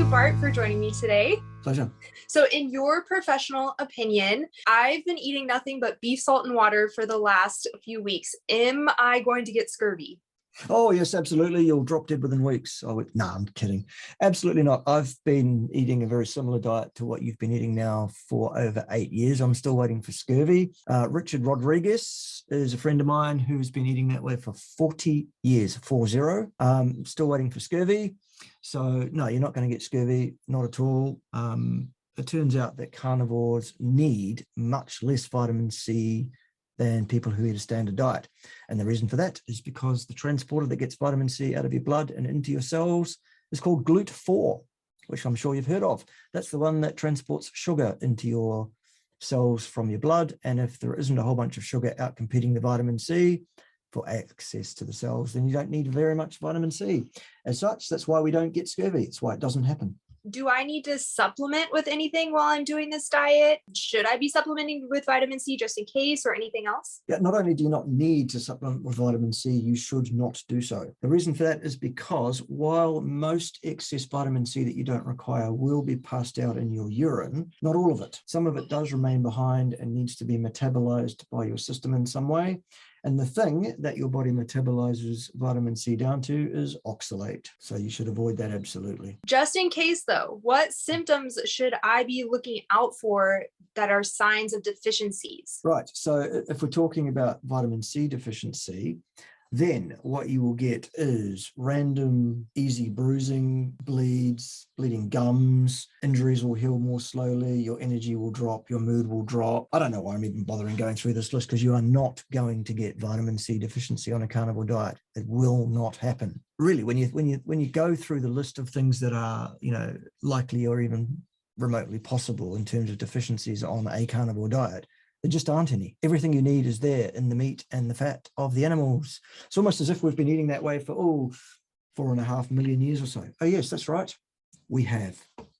you, Bart, for joining me today. Pleasure. So in your professional opinion, I've been eating nothing but beef, salt, and water for the last few weeks. Am I going to get scurvy? Oh, yes, absolutely. You'll drop dead within weeks. No, I'm kidding. Absolutely not. I've been eating a very similar diet to what you've been eating now for over 8 years. I'm still waiting for scurvy. Richard Rodriguez is a friend of mine who's been eating that way for 40 years, 40. Still waiting for scurvy. So no, you're not going to get scurvy, not at all. It turns out that carnivores need much less vitamin C than people who eat a standard diet. And the reason for that is because the transporter that gets vitamin C out of your blood and into your cells is called GLUT4, which I'm sure you've heard of. That's the one that transports sugar into your cells from your blood. And if there isn't a whole bunch of sugar out competing the vitamin C for access to the cells, then you don't need very much vitamin C. As such, that's why we don't get scurvy. It's why it doesn't happen. Do I need to supplement with anything while I'm doing this diet? Should I be supplementing with vitamin C just in case, or anything else? Yeah, not only do you not need to supplement with vitamin C, you should not do so. The reason for that is because while most excess vitamin C that you don't require will be passed out in your urine, not all of it. Some of it does remain behind and needs to be metabolized by your system in some way. And the thing that your body metabolizes vitamin C down to is oxalate. So you should avoid that absolutely. Just in case though, what symptoms should I be looking out for that are signs of deficiencies? Right. So if we're talking about vitamin C deficiency, then what you will get is random, easy bruising, bleeds, bleeding gums, injuries will heal more slowly, your energy will drop, your mood will drop. I don't know why I'm even bothering going through this list, because you are not going to get vitamin C deficiency on a carnivore diet. It will not happen. Really, when you go through the list of things that are, likely or even remotely possible in terms of deficiencies on a carnivore diet, there just aren't any. Everything you need is there in the meat and the fat of the animals. It's almost as if we've been eating that way for 4.5 million years or so. Oh yes, that's right. We have.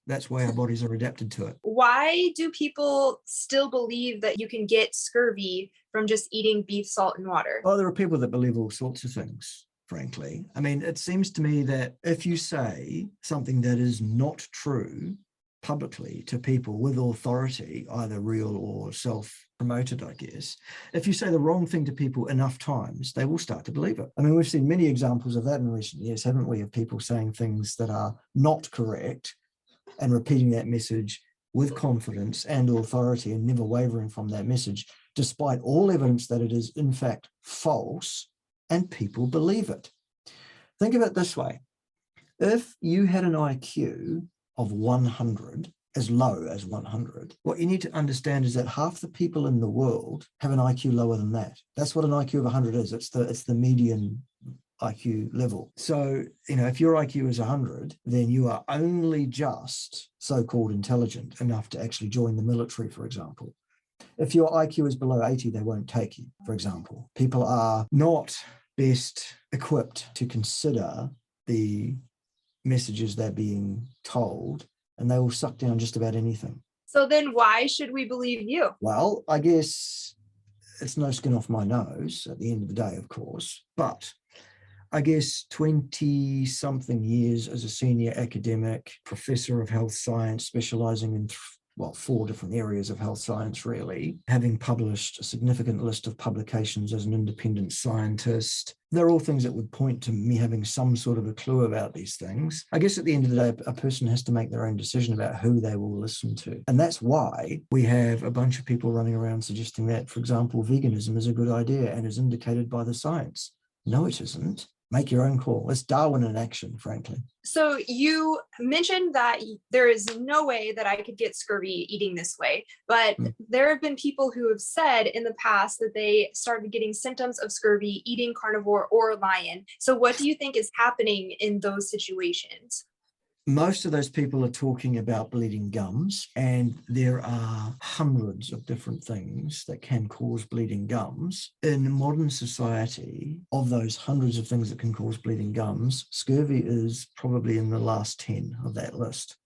That's why our bodies are adapted to it. Why do people still believe that you can get scurvy from just eating beef, salt, and water? Oh, there are people that believe all sorts of things, frankly. I mean, it seems to me that if you say something that is not true publicly to people with authority, either real or self-promoted, I guess, if you say the wrong thing to people enough times, they will start to believe it. I mean, we've seen many examples of that in recent years, haven't we, of people saying things that are not correct and repeating that message with confidence and authority and never wavering from that message, despite all evidence that it is in fact false, and people believe it. Think of it this way. If you had an IQ of 100, as low as 100, what you need to understand is that half the people in the world have an IQ lower than that. That's what an IQ of 100 is. It's the median IQ level. So, if your IQ is 100, then you are only just so-called intelligent enough to actually join the military, for example. If your IQ is below 80, they won't take you, for example. People are not best equipped to consider the messages they're being told, and they will suck down just about anything. So then why should we believe you? Well, I guess it's no skin off my nose at the end of the day, of course, but I guess 20-something years as a senior academic, professor of health science, specializing in 4 different areas of health science, really, having published a significant list of publications as an independent scientist. They're all things that would point to me having some sort of a clue about these things. I guess at the end of the day, a person has to make their own decision about who they will listen to. And that's why we have a bunch of people running around suggesting that, for example, veganism is a good idea and is indicated by the science. No, it isn't. Make your own call. It's Darwin in action, frankly. So you mentioned that there is no way that I could get scurvy eating this way, but there have been people who have said in the past that they started getting symptoms of scurvy eating carnivore or lion. So what do you think is happening in those situations? Most of those people are talking about bleeding gums, and there are hundreds of different things that can cause bleeding gums. In modern society, of those hundreds of things that can cause bleeding gums, scurvy is probably in the last 10 of that list.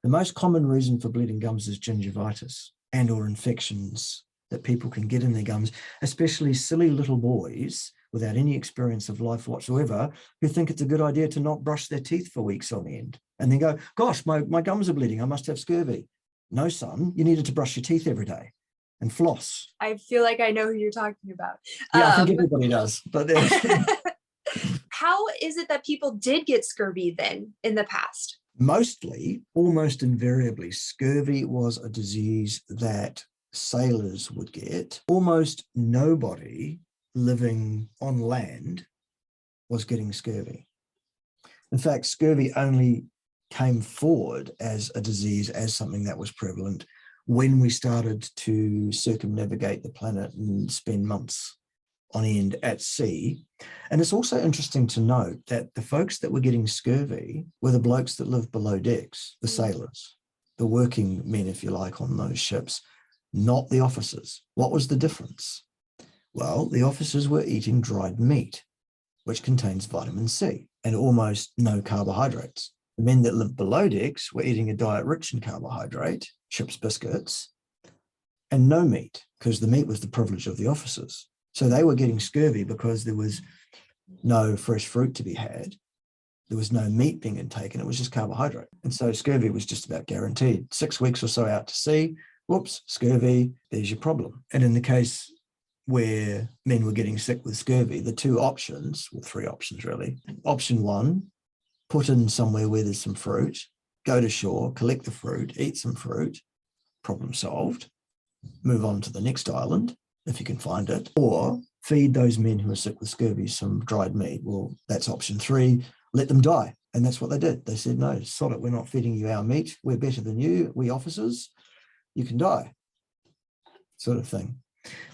The most common reason for bleeding gums is gingivitis and or infections that people can get in their gums, especially silly little boys without any experience of life whatsoever, who think it's a good idea to not brush their teeth for weeks on end. and then go, gosh, my gums are bleeding, I must have scurvy. No, son, you needed to brush your teeth every day and floss. I feel like I know who you're talking about. Yeah, I think everybody does. But how is it that people did get scurvy then in the past? Mostly, almost invariably, scurvy was a disease that sailors would get. Almost nobody living on land was getting scurvy. In fact, scurvy only came forward as a disease, as something that was prevalent, when we started to circumnavigate the planet and spend months on end at sea. And it's also interesting to note that the folks that were getting scurvy were the blokes that lived below decks, the sailors, the working men, if you like, on those ships, not the officers. What was the difference? Well, the officers were eating dried meat, which contains vitamin C and almost no carbohydrates. The men that lived below decks were eating a diet rich in carbohydrate, ship's biscuits, and no meat, because the meat was the privilege of the officers. So they were getting scurvy because there was no fresh fruit to be had. There was no meat being intaken. It was just carbohydrate. And so scurvy was just about guaranteed. 6 weeks or so out to sea, whoops, scurvy, there's your problem. And in the case where men were getting sick with scurvy, the two options, well, three options really. Option one, put in somewhere where there's some fruit, go to shore, collect the fruit, eat some fruit, problem solved, move on to the next island, if you can find it, or feed those men who are sick with scurvy some dried meat. Well, that's option three, let them die. And that's what they did. They said, no, sod it, we're not feeding you our meat. We're better than you, we officers, you can die, sort of thing.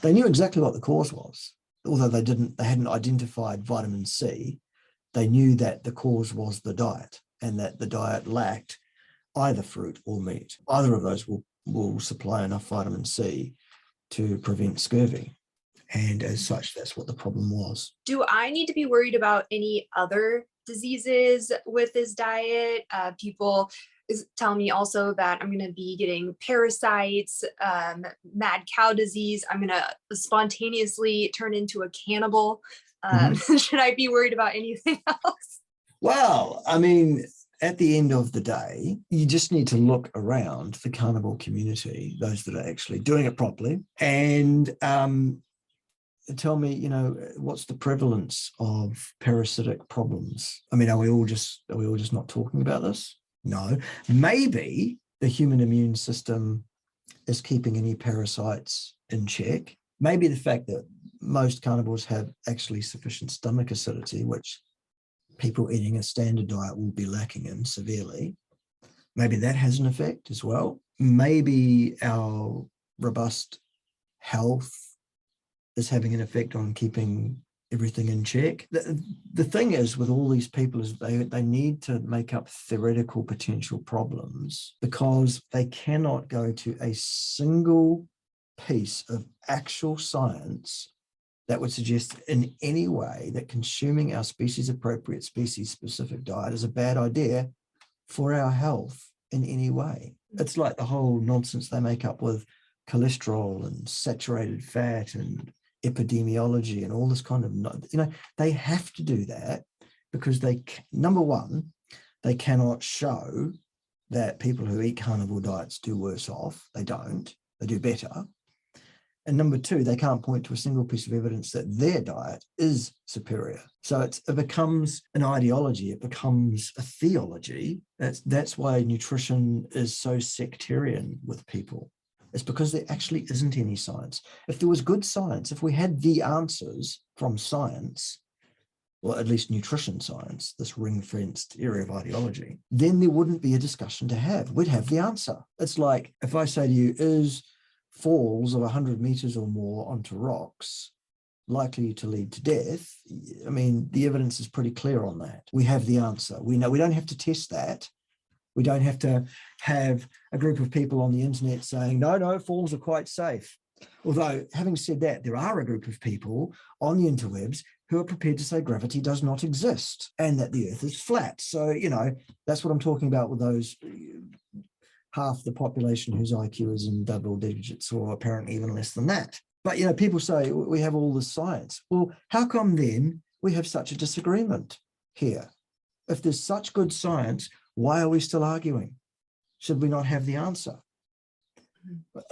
They knew exactly what the cause was, although they hadn't identified vitamin C. They knew that the cause was the diet, and that the diet lacked either fruit or meat. Either of those will supply enough vitamin C to prevent scurvy. And as such, that's what the problem was. Do I need to be worried about any other diseases with this diet? People tell me also that I'm going to be getting parasites, mad cow disease. I'm going to spontaneously turn into a cannibal. Should I be worried about anything else? Well, I mean, at the end of the day, you just need to look around the carnivore community, those that are actually doing it properly, and tell me, what's the prevalence of parasitic problems? I mean, are we all just not talking about this? No. Maybe the human immune system is keeping any parasites in check. Maybe the fact that most carnivores have actually sufficient stomach acidity, which people eating a standard diet will be lacking in severely. Maybe that has an effect as well. Maybe our robust health is having an effect on keeping everything in check. The thing is with all these people is they need to make up theoretical potential problems because they cannot go to a single piece of actual science that would suggest in any way that consuming our species-appropriate, species-specific diet is a bad idea for our health in any way. It's like the whole nonsense they make up with cholesterol and saturated fat and epidemiology and all this kind of, they have to do that because number one, they cannot show that people who eat carnivore diets do worse off. They don't, they do better. And number two, they can't point to a single piece of evidence that their diet is superior. So it becomes an ideology, it becomes a theology. That's why nutrition is so sectarian with people. It's because there actually isn't any science. If there was good science, if we had the answers from science, or at least nutrition science, this ring-fenced area of ideology, then there wouldn't be a discussion to have. We'd have the answer. It's like if I say to you, is falls of 100 meters or more onto rocks likely to lead to death? I mean, the evidence is pretty clear on that. We have the answer. We know we don't have to test that. We don't have to have a group of people on the internet saying, no, falls are quite safe. Although, having said that, there are a group of people on the interwebs who are prepared to say gravity does not exist and that the earth is flat. So, that's what I'm talking about with those half the population whose IQ is in double digits or apparently even less than that. But, people say we have all this science. Well, how come then we have such a disagreement here? If there's such good science, Why are we still arguing? Should we not have the answer?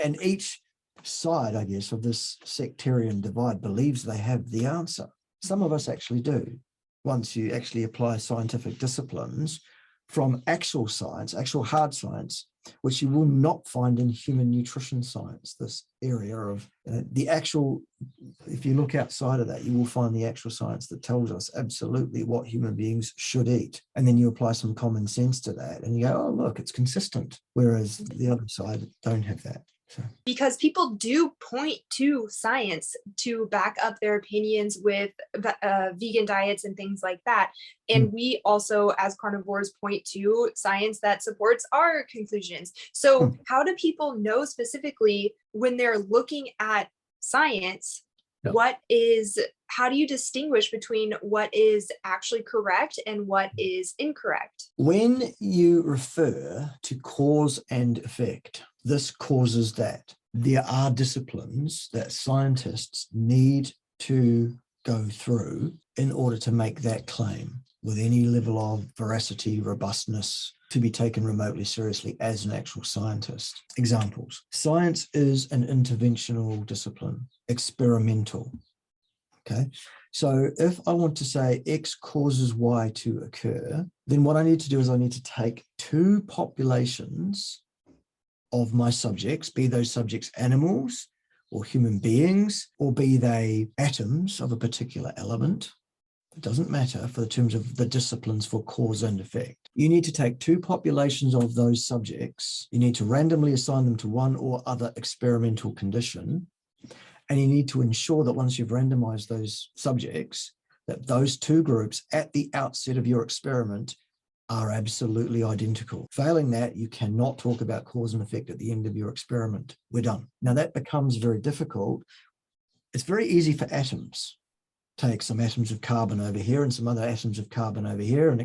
And each side, I guess, of this sectarian divide believes they have the answer. Some of us actually do. Once you actually apply scientific disciplines from actual science, actual hard science, which you will not find in human nutrition science, this area of the actual, if you look outside of that, you will find the actual science that tells us absolutely what human beings should eat. And then you apply some common sense to that and you go, oh, look, it's consistent. Whereas the other side don't have that. So. Because people do point to science to back up their opinions with vegan diets and things like that. And we also, as carnivores, point to science that supports our conclusions. So how do people know specifically when they're looking at science, how do you distinguish between what is actually correct and what is incorrect? When you refer to cause and effect, this causes that. There are disciplines that scientists need to go through in order to make that claim with any level of veracity, robustness, to be taken remotely seriously as an actual scientist. Examples. Science is an interventional discipline, experimental. Okay. So if I want to say X causes Y to occur, then what I need to do is I need to take two populations of my subjects, be those subjects animals or human beings, or be they atoms of a particular element. It doesn't matter for the terms of the disciplines for cause and effect. You need to take two populations of those subjects. You need to randomly assign them to one or other experimental condition. And you need to ensure that once you've randomized those subjects, that those two groups at the outset of your experiment are absolutely identical. Failing that, you cannot talk about cause and effect at the end of your experiment. We're done. Now that becomes very difficult. It's very easy for atoms. Take some atoms of carbon over here and some other atoms of carbon over here and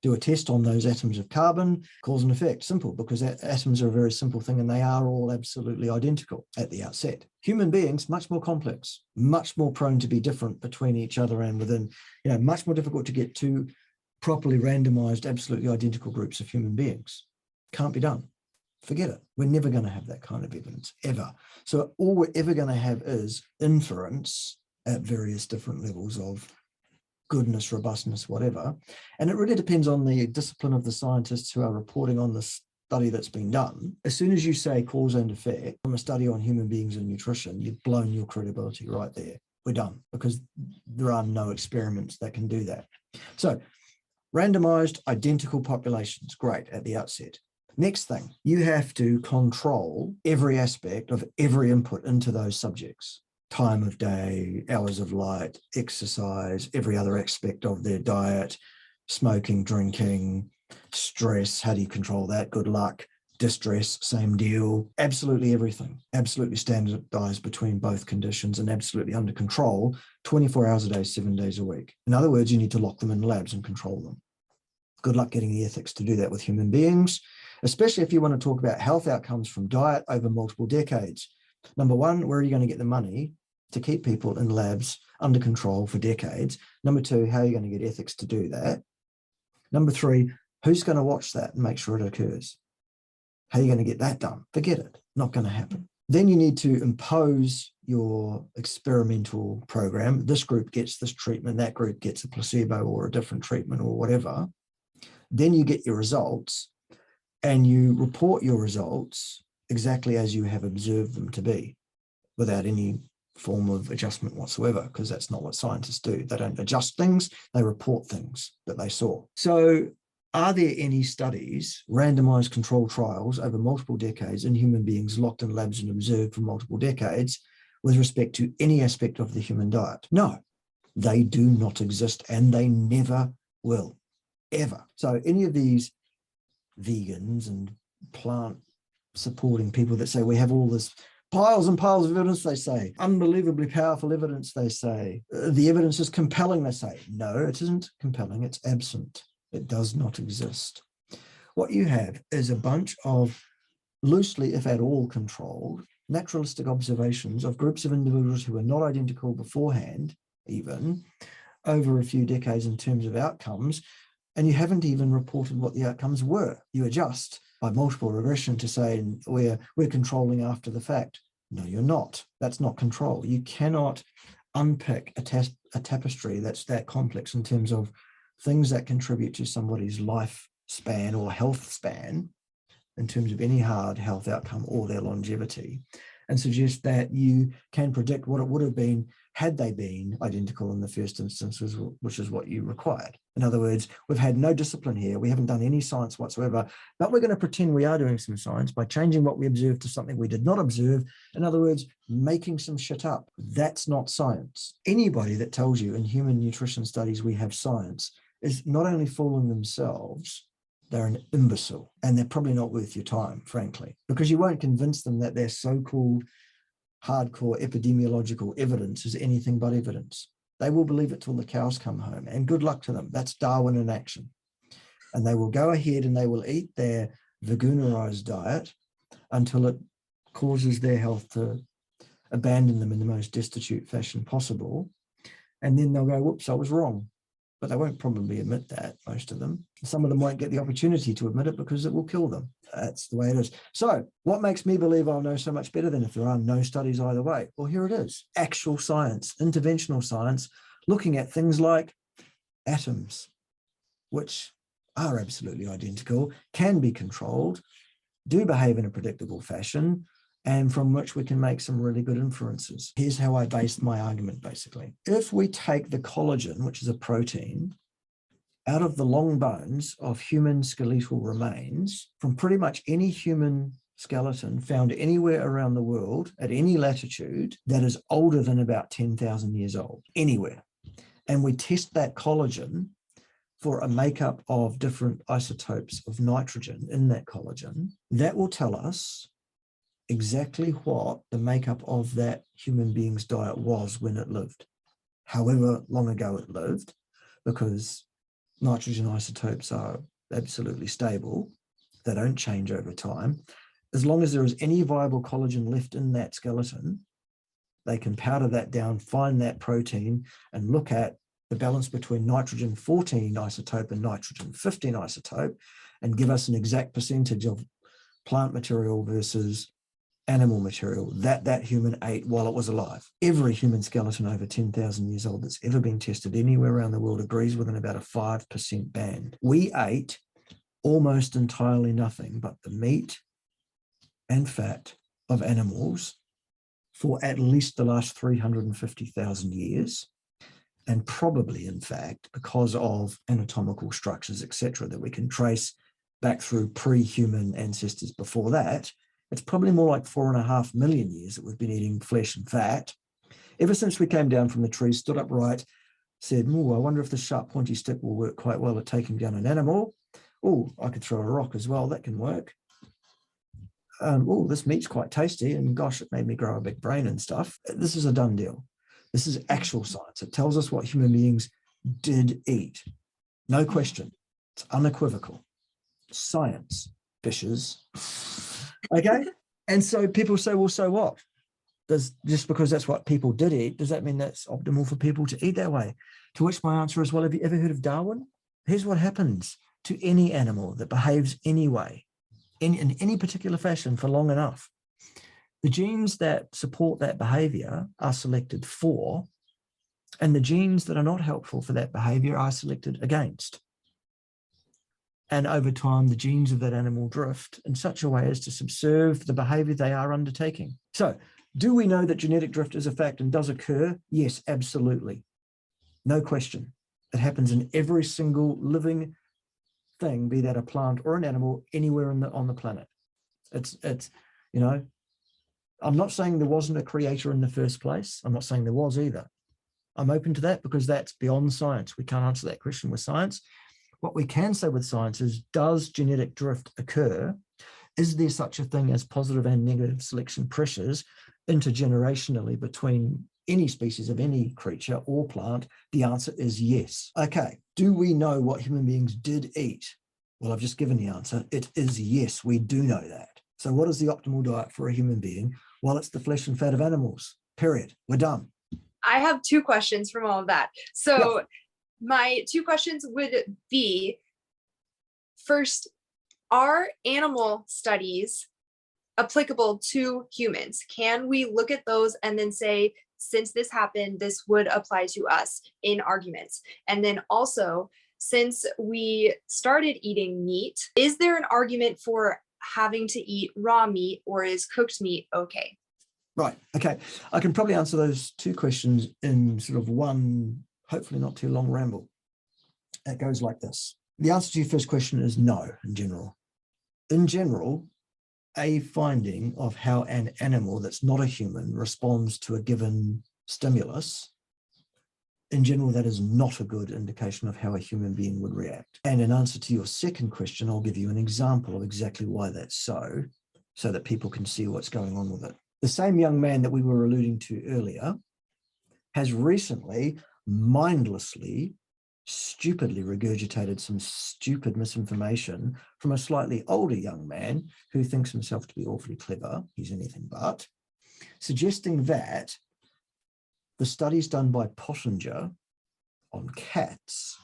do a test on those atoms of carbon, cause and effect. Simple, because atoms are a very simple thing and they are all absolutely identical at the outset. Human beings, much more complex, much more prone to be different between each other and within, much more difficult to get two properly randomized, absolutely identical groups of human beings. Can't be done. Forget it. We're never going to have that kind of evidence, ever. So all we're ever going to have is inference at various different levels of goodness, robustness, whatever. And it really depends on the discipline of the scientists who are reporting on the study that's been done. As soon as you say cause and effect from a study on human beings and nutrition, you've blown your credibility right there. We're done, because there are no experiments that can do that. So randomized identical populations, great at the outset. Next thing, you have to control every aspect of every input into those subjects. Time of day, hours of light, exercise, every other aspect of their diet, smoking, drinking, stress, how do you control that? Good luck. Distress, same deal. Absolutely everything. Absolutely standardized between both conditions and absolutely under control 24 hours a day, 7 days a week. In other words, you need to lock them in labs and control them. Good luck getting the ethics to do that with human beings, especially if you want to talk about health outcomes from diet over multiple decades. Number one, where are you going to get the money to keep people in labs under control for decades? Number two, how are you going to get ethics to do that? Number three, who's going to watch that and make sure it occurs? How are you going to get that done? Forget it. Not going to happen. Then you need to impose your experimental program. This group gets this treatment, that group gets a placebo or a different treatment or whatever. Then you get your results and you report your results exactly as you have observed them to be, without any form of adjustment whatsoever, because that's not what scientists do. They don't adjust things, they report things that they saw. So are there any studies, randomized controlled trials over multiple decades in human beings locked in labs and observed for multiple decades with respect to any aspect of the human diet? No, they do not exist and they never will, ever. So any of these vegans and plant supporting people that say we have all this piles and piles of evidence, they say, unbelievably powerful evidence, they say, the evidence is compelling, they say. No, it isn't compelling, it's absent. It does not exist. What you have is a bunch of loosely, if at all controlled, naturalistic observations of groups of individuals who are not identical beforehand, even over a few decades in terms of outcomes, and you haven't even reported what the outcomes were. You adjust by multiple regression to say we're controlling after the fact. No, you're not. That's not control. You cannot unpick a tapestry that's that complex in terms of things that contribute to somebody's lifespan or health span in terms of any hard health outcome or their longevity, and suggest that you can predict what it would have been had they been identical in the first instance, which is what you required. In other words, we've had no discipline here. We haven't done any science whatsoever, but we're going to pretend we are doing some science by changing what we observed to something we did not observe. In other words, making some shit up. That's not science. Anybody that tells you in human nutrition studies we have science is not only fooling themselves, they're an imbecile, and they're probably not worth your time, frankly, because you won't convince them that their so-called hardcore epidemiological evidence is anything but evidence. They will believe it till the cows come home, and good luck to them. That's Darwin in action. And they will go ahead and they will eat their veganerized diet until it causes their health to abandon them in the most destitute fashion possible. And then they'll go, whoops, I was wrong. But they won't probably admit that, most of them. Some of them won't get the opportunity to admit it because it will kill them. That's the way it is. So what makes me believe I'll know so much better than if there are no studies either way? Well, here it is. Actual science, interventional science, looking at things like atoms, which are absolutely identical, can be controlled, do behave in a predictable fashion, and from which we can make some really good inferences. Here's how I based my argument, basically. If we take the collagen, which is a protein, out of the long bones of human skeletal remains from pretty much any human skeleton found anywhere around the world at any latitude that is older than about 10,000 years old, anywhere, and we test that collagen for a makeup of different isotopes of nitrogen in that collagen, that will tell us exactly what the makeup of that human being's diet was when it lived, however long ago it lived, because nitrogen isotopes are absolutely stable. They don't change over time. As long as there is any viable collagen left in that skeleton, they can powder that down, find that protein, and look at the balance between nitrogen 14 isotope and nitrogen 15 isotope, and give us an exact percentage of plant material versus animal material that human ate while it was alive. Every human skeleton over 10,000 years old that's ever been tested anywhere around the world agrees within about a 5% band. We ate almost entirely nothing but the meat and fat of animals for at least the last 350,000 years. And probably, in fact, because of anatomical structures, etc., that we can trace back through pre-human ancestors before that, it's probably more like 4.5 million years that we've been eating flesh and fat. Ever since we came down from the tree, stood upright, said, oh, I wonder if the sharp pointy stick will work quite well at taking down an animal. Oh, I could throw a rock as well. That can work. Oh, this meat's quite tasty. And gosh, it made me grow a big brain and stuff. This is a done deal. This is actual science. It tells us what human beings did eat. No question. It's unequivocal. Science, fishes. Okay? And so people say, well, so what? Just because that's what people did eat, does that mean that's optimal for people to eat that way? To which my answer is, well, have you ever heard of Darwin? Here's what happens to any animal that behaves anyway, in any particular fashion for long enough. The genes that support that behavior are selected for, and the genes that are not helpful for that behavior are selected against. And over time, the genes of that animal drift in such a way as to subserve the behavior they are undertaking. So, do we know that genetic drift is a fact and does occur? Yes, absolutely. No question. It happens in every single living thing, be that a plant or an animal, anywhere on the planet. It's you know, I'm not saying there wasn't a creator in the first place. I'm not saying there was either. I'm open to that because that's beyond science. We can't answer that question with science. What we can say with science is, does genetic drift occur? Is there such a thing as positive and negative selection pressures intergenerationally between any species of any creature or plant? The answer is yes. Okay, do we know what human beings did eat? Well, I've just given the answer. It is yes, we do know that. So what is the optimal diet for a human being? Well, it's the flesh and fat of animals, period. We're done. I have two questions from all of that. So my two questions would be, first, are animal studies applicable to humans? Can we look at those and then say, since this happened, this would apply to us in arguments? And then also, since we started eating meat, is there an argument for having to eat raw meat, or is cooked meat okay? Right. Okay. I can probably answer those two questions in sort of one, hopefully not too long ramble. It goes like this. The answer to your first question is no, in general. In general, a finding of how an animal that's not a human responds to a given stimulus, in general, that is not a good indication of how a human being would react. And in answer to your second question, I'll give you an example of exactly why that's so that people can see what's going on with it. The same young man that we were alluding to earlier has recently mindlessly, stupidly regurgitated some stupid misinformation from a slightly older young man who thinks himself to be awfully clever. He's anything but, suggesting that the studies done by Pottinger on cats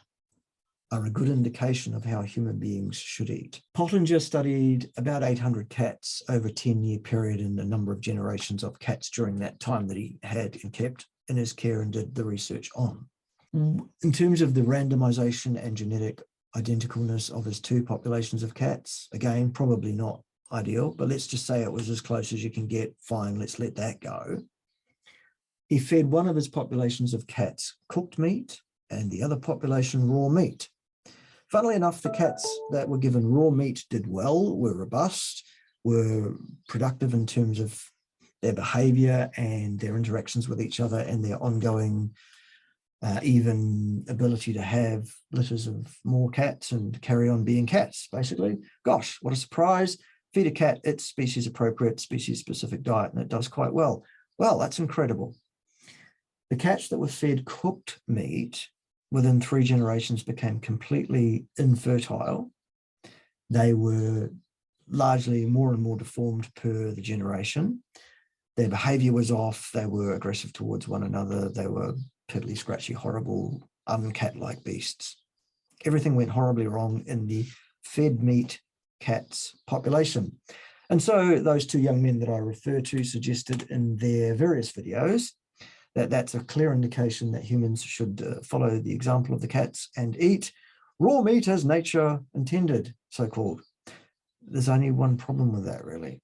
are a good indication of how human beings should eat. Pottinger studied about 800 cats over a 10-year period and a number of generations of cats during that time that he had and kept in his care and did the research on. In terms of the randomization and genetic identicalness of his two populations of cats, again, probably not ideal, but let's just say it was as close as you can get. Fine, let's let that go. He fed one of his populations of cats cooked meat and the other population raw meat. Funnily enough, the cats that were given raw meat did well, were robust, were productive in terms of their behavior and their interactions with each other and their ongoing even ability to have litters of more cats and carry on being cats, basically. Gosh, what a surprise. Feed a cat its species appropriate, species specific diet, and it does quite well. Well, that's incredible. The cats that were fed cooked meat within 3 generations became completely infertile. They were largely more and more deformed per the generation. Their behavior was off. They were aggressive towards one another. They were piddly, scratchy, horrible, uncat-like beasts. Everything went horribly wrong in the fed meat cats population. And so those 2 young men that I refer to suggested in their various videos that that's a clear indication that humans should follow the example of the cats and eat raw meat as nature intended, so-called. There's only one problem with that, really.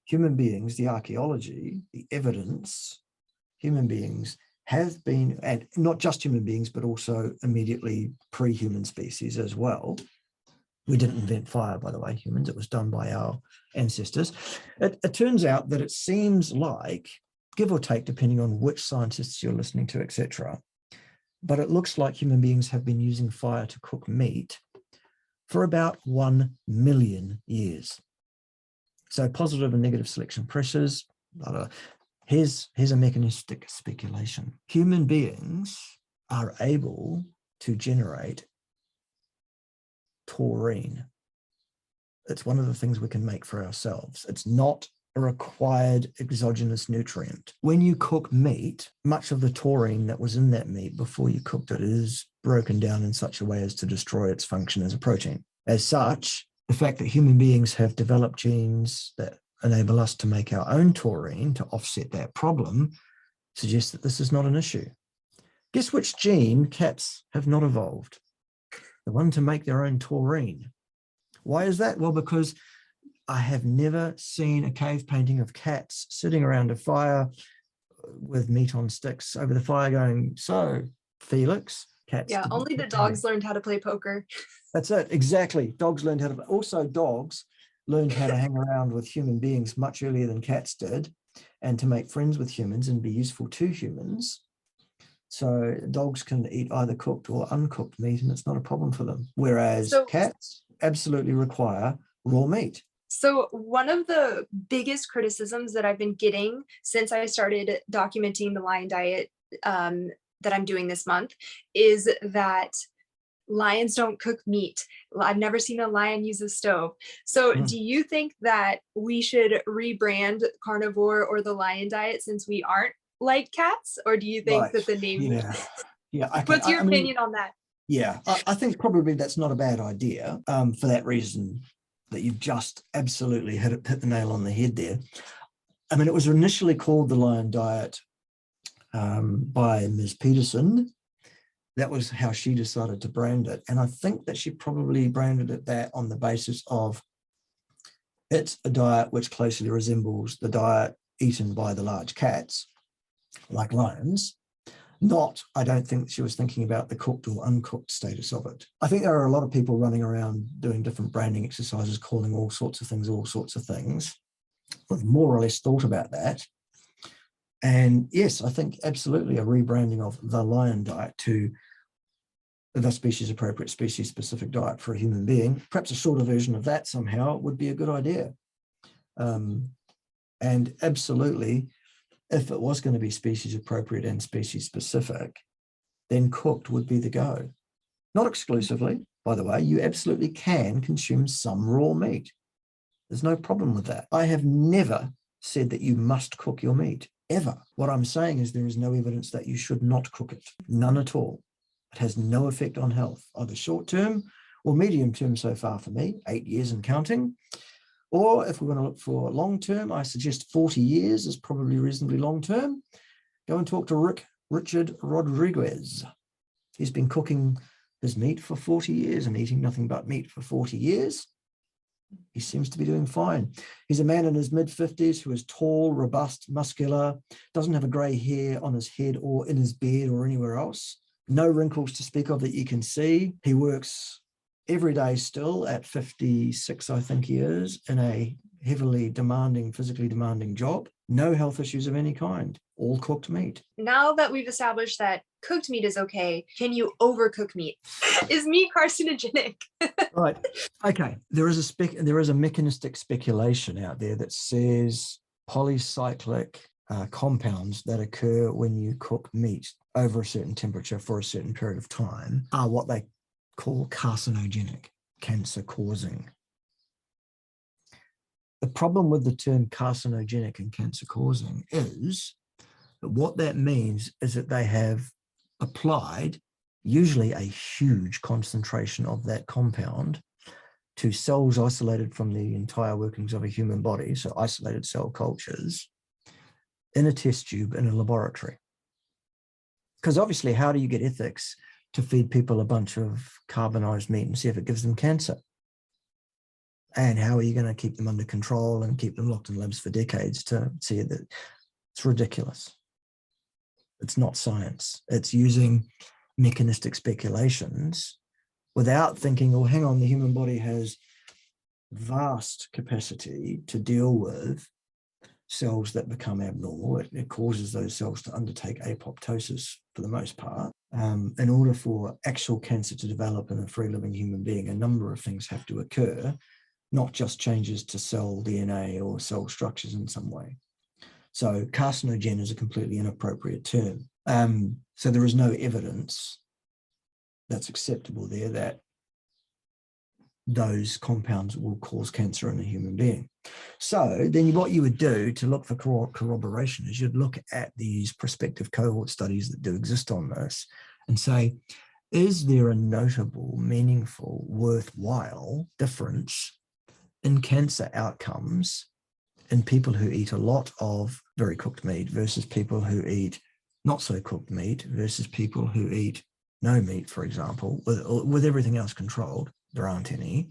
Human beings, the archaeology, the evidence, human beings have been, and not just human beings, but also immediately pre-human species as well. We didn't invent fire, by the way, humans. It was done by our ancestors. It turns out that it seems like, give or take, depending on which scientists you're listening to, etc., but it looks like human beings have been using fire to cook meat for about 1 million years. So positive and negative selection pressures. Here's a mechanistic speculation. Human beings are able to generate taurine. It's one of the things we can make for ourselves. It's not a required exogenous nutrient. When you cook meat, much of the taurine that was in that meat before you cooked it is broken down in such a way as to destroy its function as a protein. As such, the fact that human beings have developed genes that enable us to make our own taurine to offset that problem suggests that this is not an issue. Guess which gene cats have not evolved? The one to make their own taurine. Why is that? Well, because I have never seen a cave painting of cats sitting around a fire with meat on sticks over the fire going, so, Felix, cats. Yeah, only the dogs learned how to play poker. That's it, exactly. Dogs learned how to, also dogs learned how to hang around with human beings much earlier than cats did, and to make friends with humans and be useful to humans. So dogs can eat either cooked or uncooked meat, and it's not a problem for them. Whereas cats absolutely require raw meat. So one of the biggest criticisms that I've been getting since I started documenting the lion diet that I'm doing this month is that lions don't cook meat. I've never seen a lion use a stove. So do you think that we should rebrand Carnivore or the lion diet since we aren't like cats? Or do you think that the name... Yeah. Okay. What's your opinion on that? Yeah, I think probably that's not a bad idea for that reason that you've just absolutely hit the nail on the head there. I mean, it was initially called the Lion Diet by Ms. Peterson. That was how she decided to brand it. And I think that she probably branded it that on the basis of it's a diet which closely resembles the diet eaten by the large cats, like lions. Not, I don't think she was thinking about the cooked or uncooked status of it. I think there are a lot of people running around doing different branding exercises, calling all sorts of things, with more or less thought about that. And yes, I think absolutely a rebranding of the Lion Diet to the species appropriate, species specific diet for a human being, perhaps a shorter version of that somehow would be a good idea. And absolutely, if it was going to be species appropriate and species specific, then cooked would be the go. Not exclusively, by the way, you absolutely can consume some raw meat. There's no problem with that. I have never said that you must cook your meat, ever. What I'm saying is there is no evidence that you should not cook it, none at all. It has no effect on health, either short term or medium term so far for me, 8 years and counting. Or if we're going to look for long term, I suggest 40 years is probably reasonably long term. Go and talk to Richard Rodriguez. He's been cooking his meat for 40 years and eating nothing but meat for 40 years. He seems to be doing fine. He's a man in his mid-50s who is tall, robust, muscular, doesn't have a grey hair on his head or in his beard or anywhere else. No wrinkles to speak of that you can see. He works every day still at 56, I think he is, in a heavily demanding, physically demanding job. No health issues of any kind, all cooked meat. Now that we've established that cooked meat is okay, can you overcook meat? Is meat carcinogenic? Right. Okay. There is a mechanistic speculation out there that says polycyclic compounds that occur when you cook meat over a certain temperature for a certain period of time are what they call carcinogenic, cancer-causing. The problem with the term carcinogenic and cancer-causing is that what that means is that they have applied usually a huge concentration of that compound to cells isolated from the entire workings of a human body, so isolated cell cultures, in a test tube in a laboratory. Because obviously, how do you get ethics to feed people a bunch of carbonized meat and see if it gives them cancer? And how are you going to keep them under control and keep them locked in labs for decades to see that? It's ridiculous. It's not science. It's using mechanistic speculations without thinking, oh, hang on, the human body has vast capacity to deal with cells that become abnormal. It causes those cells to undertake apoptosis for the most part. In order for actual cancer to develop in a free living human being, a number of things have to occur, not just changes to cell DNA or cell structures in some way. So carcinogen is a completely inappropriate term. So there is no evidence that's acceptable there that those compounds will cause cancer in a human being. So then what you would do to look for corroboration is you'd look at these prospective cohort studies that do exist on this and say, is there a notable, meaningful, worthwhile difference in cancer outcomes in people who eat a lot of very cooked meat versus people who eat not so cooked meat versus people who eat no meat, for example, with everything else controlled? There aren't any.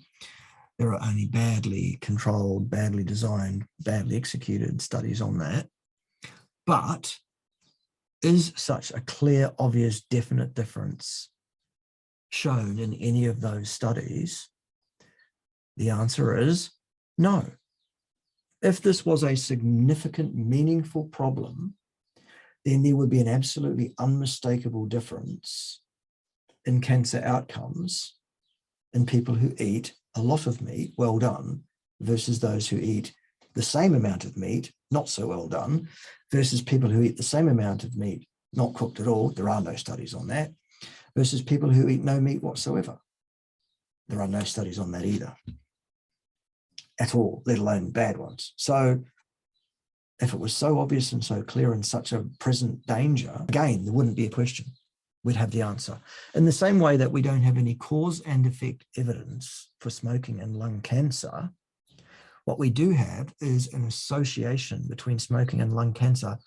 There are only badly controlled, badly designed, badly executed studies on that. But is such a clear, obvious, definite difference shown in any of those studies? The answer is no. If this was a significant, meaningful problem, then there would be an absolutely unmistakable difference in cancer outcomes in people who eat a lot of meat, well done, versus those who eat the same amount of meat, not so well done, versus people who eat the same amount of meat, not cooked at all. There are no studies on that, versus people who eat no meat whatsoever. There are no studies on that either, at all, let alone bad ones. So if it was so obvious and so clear and such a present danger, again, there wouldn't be a question. we'd have the answer. In the same way that we don't have any cause and effect evidence for smoking and lung cancer, what we do have is an association between smoking and lung cancer,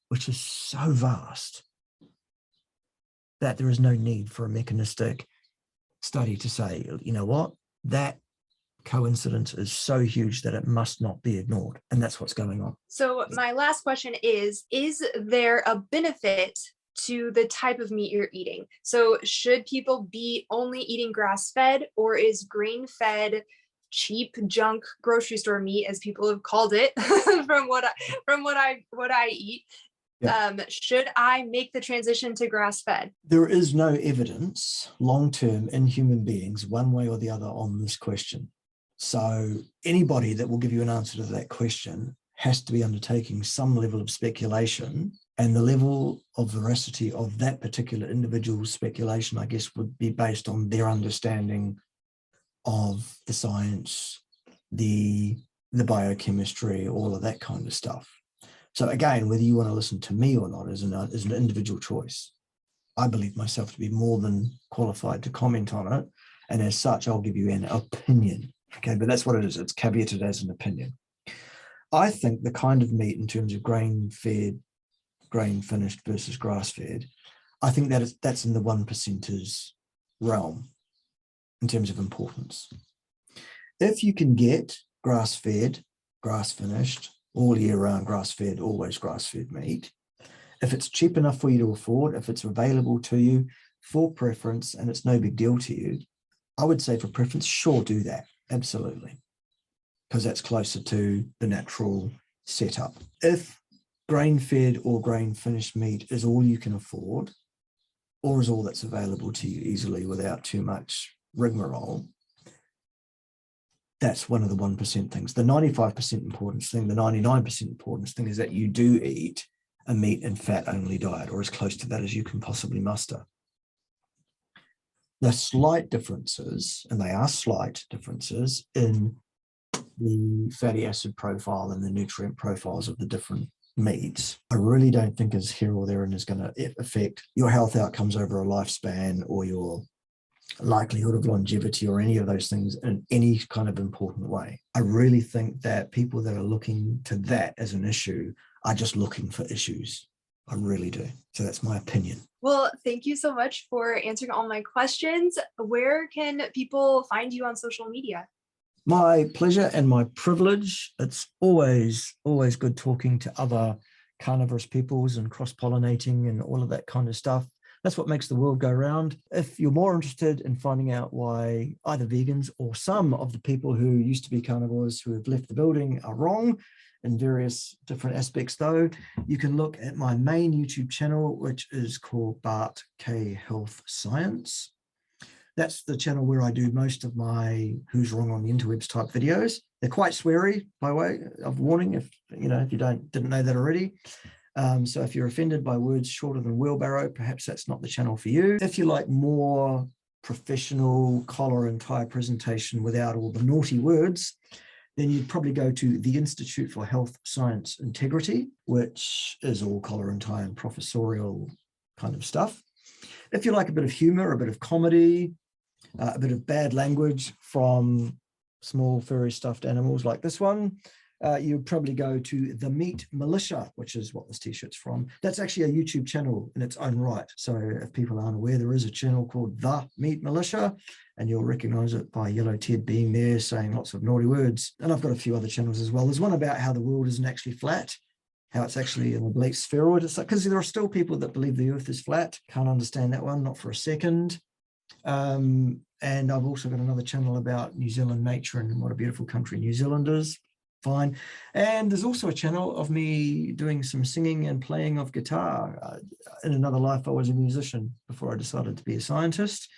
which is so vast that there is no need for a mechanistic study to say, you know what, that coincidence is so huge that it must not be ignored. And that's what's going on. So my last question is there a benefit to the type of meat you're eating? So should people be only eating grass-fed, or is grain-fed cheap junk grocery store meat, as people have called it, from what I eat? Yeah. Should I make the transition to grass-fed? There is no evidence long-term in human beings, one way or the other, on this question. So anybody that will give you an answer to that question has to be undertaking some level of speculation, and the level of veracity of that particular individual's speculation, I guess, would be based on their understanding of the science, the biochemistry, all of that kind of stuff. So again, whether you want to listen to me or not is an individual choice. I believe myself to be more than qualified to comment on it, and as such, I'll give you an opinion. Okay, but that's what it is. It's caveated as an opinion. I think the kind of meat in terms of grain-fed, grain-finished versus grass-fed, I think that's in the 1%ers realm in terms of importance. If you can get grass-fed, grass-finished, all year round, grass-fed, always grass-fed meat, if it's cheap enough for you to afford, if it's available to you for preference and it's no big deal to you, I would say for preference, sure, do that. Absolutely. Because that's closer to the natural setup. If grain-fed or grain-finished meat is all you can afford, or is all that's available to you easily without too much rigmarole, that's one of the 1% things. The 95% importance thing, the 99% importance thing is that you do eat a meat and fat only diet, or as close to that as you can possibly muster. The slight differences, and they are slight differences, in the fatty acid profile and the nutrient profiles of the different meats, I really don't think is here or there and is going to affect your health outcomes over a lifespan or your likelihood of longevity or any of those things in any kind of important way. I really think that people that are looking to that as an issue are just looking for issues. I really do. So that's my opinion. Well, thank you so much for answering all my questions. Where can people find you on social media? My pleasure and my privilege. It's always good talking to other carnivorous peoples and cross-pollinating and all of that kind of stuff. That's what makes the world go round. If you're more interested in finding out why either vegans or some of the people who used to be carnivores who have left the building are wrong in various different aspects, though, you can look at my main YouTube channel, which is called Bart Kay Health Science. That's the channel where I do most of my Who's Wrong on the Interwebs type videos. They're quite sweary, by way of warning, if you didn't know that already. So if you're offended by words shorter than wheelbarrow, perhaps that's not the channel for you. If you like more professional collar and tie presentation without all the naughty words, then you'd probably go to the Institute for Health Science Integrity, which is all collar and tie and professorial kind of stuff. If you like a bit of humor, a bit of comedy, a bit of bad language from small furry stuffed animals like this one, you'd probably go to the Meat Militia, which is what this t-shirt's from. That's actually a YouTube channel in its own right. So if people aren't aware, there is a channel called The Meat Militia, and you'll recognize it by Yellow Ted being there saying lots of naughty words. And I've got a few other channels as well. There's one about how the world isn't actually flat, how it's actually an oblique spheroid. Because there are still people that believe the earth is flat. Can't understand that one, not for a second. And I've also got another channel about New Zealand nature and what a beautiful country New Zealand is. Fine. And there's also a channel of me doing some singing and playing of guitar. In another life, I was a musician before I decided to be a scientist.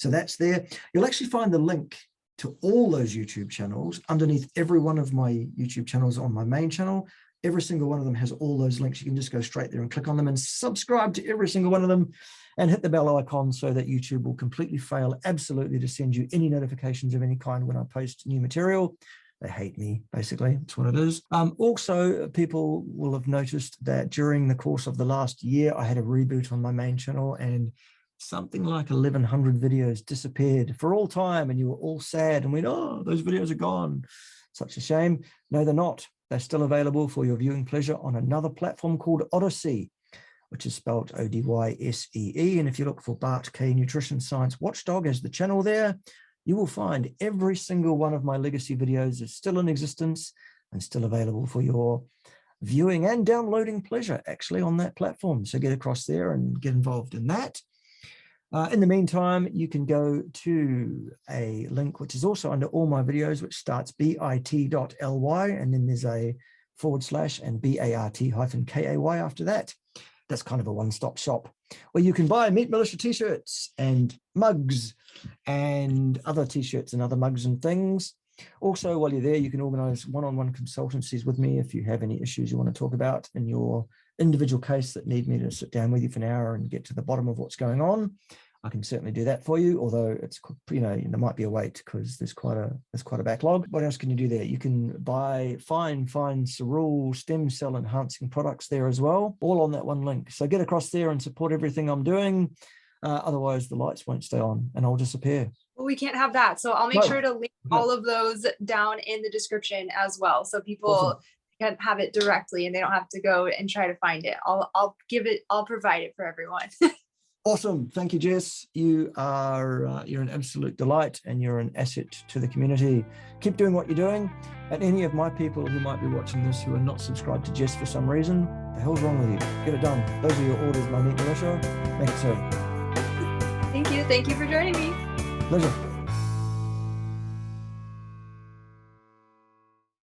So that's there. You'll actually find the link to all those YouTube channels underneath every one of my YouTube channels on my main channel. Every single one of them has all those links. You can just go straight there and click on them and subscribe to every single one of them and hit the bell icon so that YouTube will completely fail absolutely to send you any notifications of any kind when I post new material. They hate me, basically. That's what it is. Also, people will have noticed that during the course of the last year, I had a reboot on my main channel, and something like 1,100 videos disappeared for all time, and you were all sad and went, oh, those videos are gone. Such a shame. No, they're not. They're still available for your viewing pleasure on another platform called Odyssey, which is spelled Odyssee. And if you look for Bart Kay Nutrition Science Watchdog as the channel there, you will find every single one of my legacy videos is still in existence and still available for your viewing and downloading pleasure, actually, on that platform. So get across there and get involved in that. In the meantime, you can go to a link which is also under all my videos, which starts bit.ly, and then there's a / and BART-KAY after that. That's kind of a one-stop shop where you can buy Meat Militia t-shirts and mugs and other t-shirts and other mugs and things. Also, while you're there, you can organize one-on-one consultancies with me if you have any issues you want to talk about in your individual case that need me to sit down with you for an hour and get to the bottom of what's going on. I can certainly do that for you, although it's, there might be a wait because there's quite a backlog. What else can you do there? You can buy fine cereal stem cell enhancing products there as well, all on that one link. So get across there and support everything I'm doing. Otherwise, the lights won't stay on and I'll disappear. Well, we can't have that. So I'll make sure to link all of those down in the description as well, so people can have it directly and they don't have to go and try to find it. I'll provide it for everyone. Awesome. Thank you, Jess. You are you're an absolute delight and you're an asset to the community. Keep doing what you're doing. And any of my people who might be watching this who are not subscribed to Jess for some reason, the hell's wrong with you? Get it done. Those are your orders, my Meat Militia. Make it so. Thank you. Thank you for joining me. Pleasure.